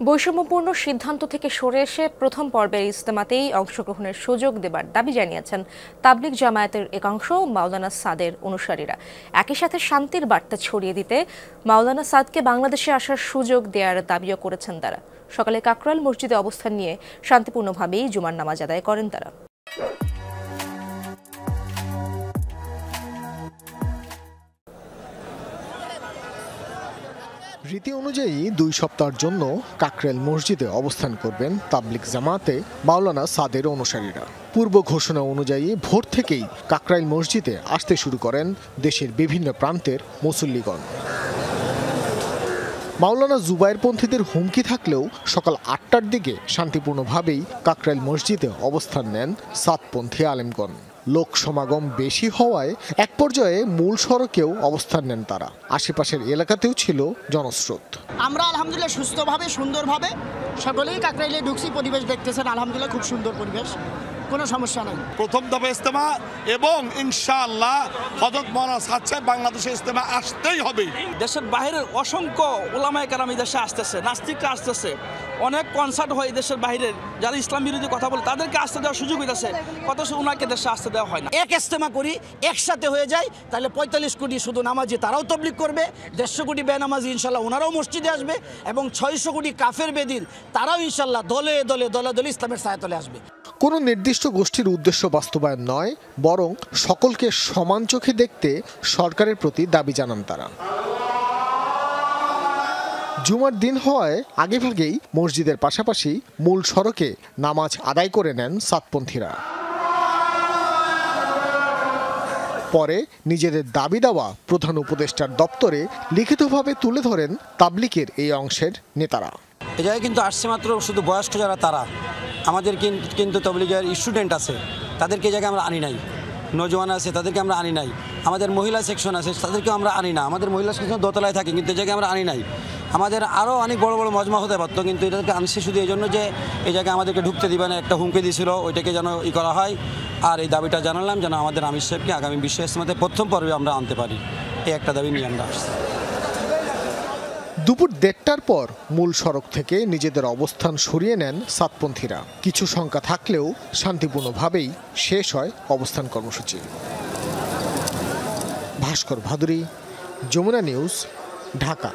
বৈষম্যপূর্ণ সিদ্ধান্ত থেকে সরে এসে প্রথম পর্বের ইজতেমাতেই অংশগ্রহণের সুযোগ দেবার দাবি জানিয়েছেন তাবলিগ জামায়াতের একাংশ মাওলানা সাদের অনুসারীরা। একই সাথে শান্তির বার্তা ছড়িয়ে দিতে মাওলানা সাদকে বাংলাদেশে আসার সুযোগ দেওয়ার দাবিও করেছেন তারা। সকালে কাকরাইল মসজিদে অবস্থান নিয়ে শান্তিপূর্ণভাবেই জুমার নামাজ আদায় করেন তারা। রীতি অনুযায়ী 2 সপ্তাহের জন্য কাকরাইল মসজিদে অবস্থান করবেন তাবলিগ জামাতে মাওলানা সাদের অনুসারীরা। পূর্ব ঘোষণা অনুযায়ী ভোর থেকেই কাকরাইল মসজিদে আসতে শুরু করেন দেশের বিভিন্ন প্রান্তের মুসল্লিগণ। মাওলানা জুবায়েরপন্থীদের হুমকি থাকলেও সকাল 8টার দিকে শান্তিপূর্ণভাবেই কাকরাইল মসজিদে অবস্থান নেন সাদপন্থী আলেমগণ। লোক সমাগম বেশি হওয়ায় এক পর্যায়ে মূল সড়কেও অবস্থান নেন তারা। আশেপাশের এলাকাতেও ছিল জনস্রোত। আমরা আলহামদুলিল্লাহ সুস্থভাবে সুন্দরভাবে সকলেই কাকরাইলে ঢুকছি। পরিবেশ দেখতেছেন আলহামদুলিল্লাহ খুব সুন্দর পরিবেশ, কোনো সমস্যা নাই। প্রথম দফা ইজতেমা এবং ইনশাআল্লাহ হযরত মাওলানা সাদ সাহেব বাংলাদেশে ইজতেমা আসতেই হবে। দেশের বাইরের অসংখ্য ওলামায়ে কেরাম দেশে আসতেছে, নাস্তিকরা আসতেছে, অনেক কনসার্ট হয় দেশের বাইরের যারা ইসলাম বিরোধী কথা বলে তাদেরকে আসতে দেওয়ার সুযোগ হইতেছে, অথচ ওনাকে দেশে আসতে দেওয়া হয় না। এক ইজতেমা করি একসাথে হয়ে যায়, তাহলে 45 কোটি শুধু নামাজি তারাও তবলিগ করবে, 150 কোটি বেনামাজি ইনশাল্লাহ ওনারাও মসজিদে আসবে, এবং 600 কোটি কাফের বেদিন তারাও ইনশাল্লাহ দলে দলে ইসলামের ছায়াতলে আসবে। কোনো নির্দিষ্ট গোষ্ঠীর উদ্দেশ্য বাস্তবায়ন নয়, বরং সকলকে সমান চোখে দেখতে সরকারের প্রতি দাবি জানান তারা। জুমার দিন হওয়ায় আগেভাগেই মসজিদের পাশাপাশি মূল সড়কে নামাজ আদায় করে নেন সাদপন্থীরা। পরে নিজেদের দাবি দেওয়া প্রধান উপদেষ্টার দপ্তরে লিখিতভাবে তুলে ধরেন তাবলিগের এই অংশের নেতারা। এ জায়গায় কিন্তু আসছে মাত্র শুধু বয়স্ক যারা তারা, আমাদের কিন্তু তাবলিগের স্টুডেন্ট আছে তাদেরকে এই জায়গায় আমরা আনি নাই, নজওয়ান আছে তাদেরকে আমরা আনি নাই, আমাদের মহিলা সেকশন আছে তাদেরকেও আমরা আনি না, আমাদের মহিলা সেকশন দোতলায় থাকে কিন্তু এই জায়গায় আমরা আনি নাই। আমাদের আরও অনেক বড় বড় মজমা হতে পারতো, কিন্তু এটাকে আনছি শুধু এই জন্য যে এই জায়গায় আমাদেরকে ঢুকতে দিবে না, একটা হুমকি দিয়েছিল, ওইটাকে যেন করা হয়। আর এই দাবিটা জানালাম যেন আমাদের আমির সাহেবকে আগামী বিশ্ব ইজতেমাতে প্রথম পর্বে আমরা আনতে পারি, এই একটা দাবি নিয়ে আমরা আসছি। দুপুর 1:30টার পর মূল সড়ক থেকে নিজেদের অবস্থান সরিয়ে নেন সাদপন্থীরা। কিছু শঙ্কা থাকলেও শান্তিপূর্ণভাবেই শেষ হয় অবস্থান কর্মসূচি। ভাস্কর ভাদুরী, যমুনা নিউজ, ঢাকা।